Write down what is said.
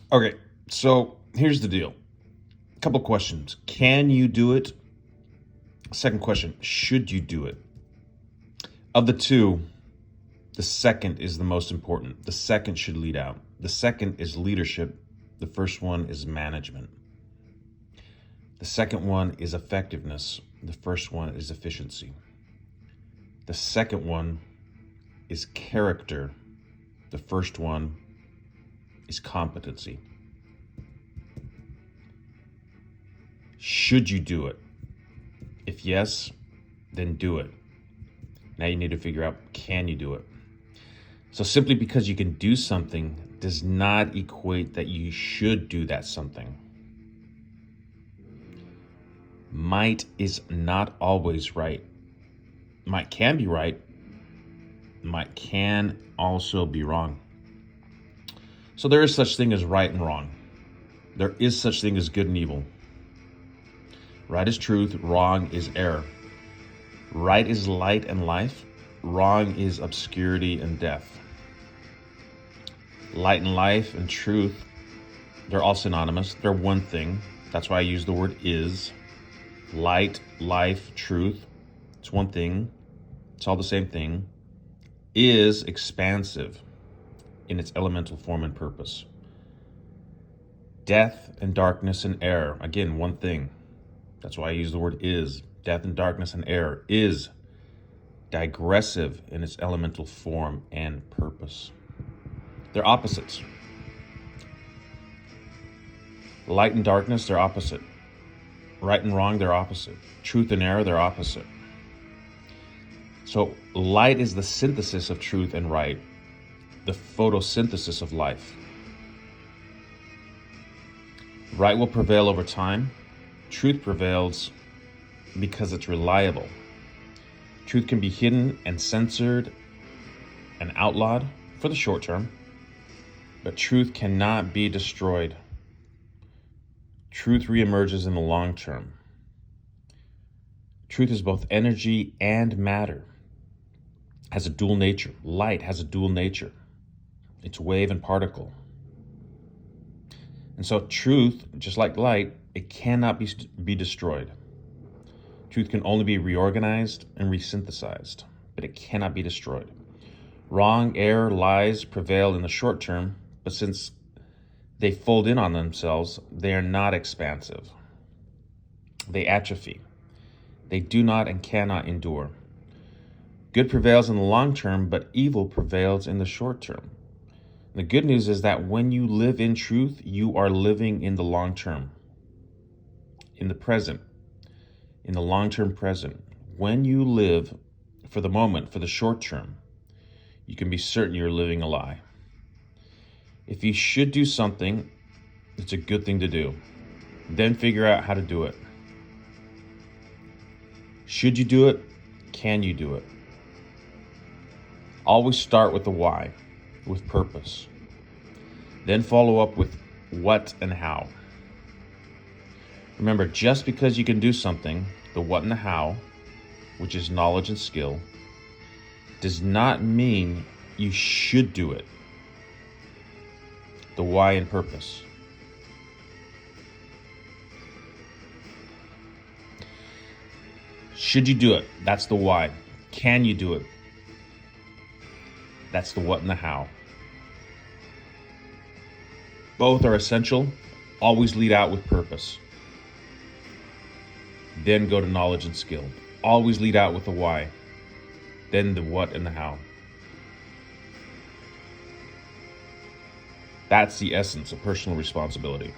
Okay, so here's the deal. A couple questions. Can you do it? Second question, should you do it? Of the two, the second is the most important. The second should lead out. The second is leadership. The first one is management. The second one is effectiveness. The first one is efficiency. The second one is character. The first one is competency. Should you do it? If yes, then do it. Now you need to figure out, can you do it? So simply because you can do something does not equate that you should do that something. Might is not always right. Might can be right. Might can also be wrong. So there is such thing as right and wrong. There is such thing as good and evil. Right is truth, wrong is error. Right is light and life, wrong is obscurity and death. Light and life and truth, they're all synonymous. They're one thing. That's why I use the word is. Light, life, truth, it's one thing. It's all the same thing. Is expansive in its elemental form and purpose. Death and darkness and error, again, one thing. That's why I use the word is. Death and darkness and error is digressive in its elemental form and purpose. They're opposites. Light and darkness, they're opposite. Right and wrong, they're opposite. Truth and error, they're opposite. So light is the synthesis of truth and right, the photosynthesis of life. Right will prevail over time. Truth prevails because it's reliable. Truth can be hidden and censored and outlawed for the short term, but truth cannot be destroyed. Truth reemerges in the long term. Truth is both energy and matter, has a dual nature. Light has a dual nature. It's wave and particle. And so truth, just like light, it cannot be destroyed. Truth can only be reorganized and resynthesized, but it cannot be destroyed. Wrong, error, lies prevail in the short term, but since they fold in on themselves, they are not expansive. They atrophy. They do not and cannot endure. Good prevails in the long term, but evil prevails in the short term. The good news is that when you live in truth, you are living in the long term, in the present, in the long-term present. When you live for the moment, for the short term, you can be certain you're living a lie. If you should do something, it's a good thing to do. Then figure out how to do it. Should you do it? Can you do it? Always start with the why, with purpose. Then follow up with what and how. Remember, just because you can do something, the what and the how, which is knowledge and skill, does not mean you should do it. The why and purpose. Should you do it? That's the why. Can you do it? That's the what and the how. Both are essential. Always lead out with purpose. Then go to knowledge and skill. Always lead out with the why. Then the what and the how. That's the essence of personal responsibility.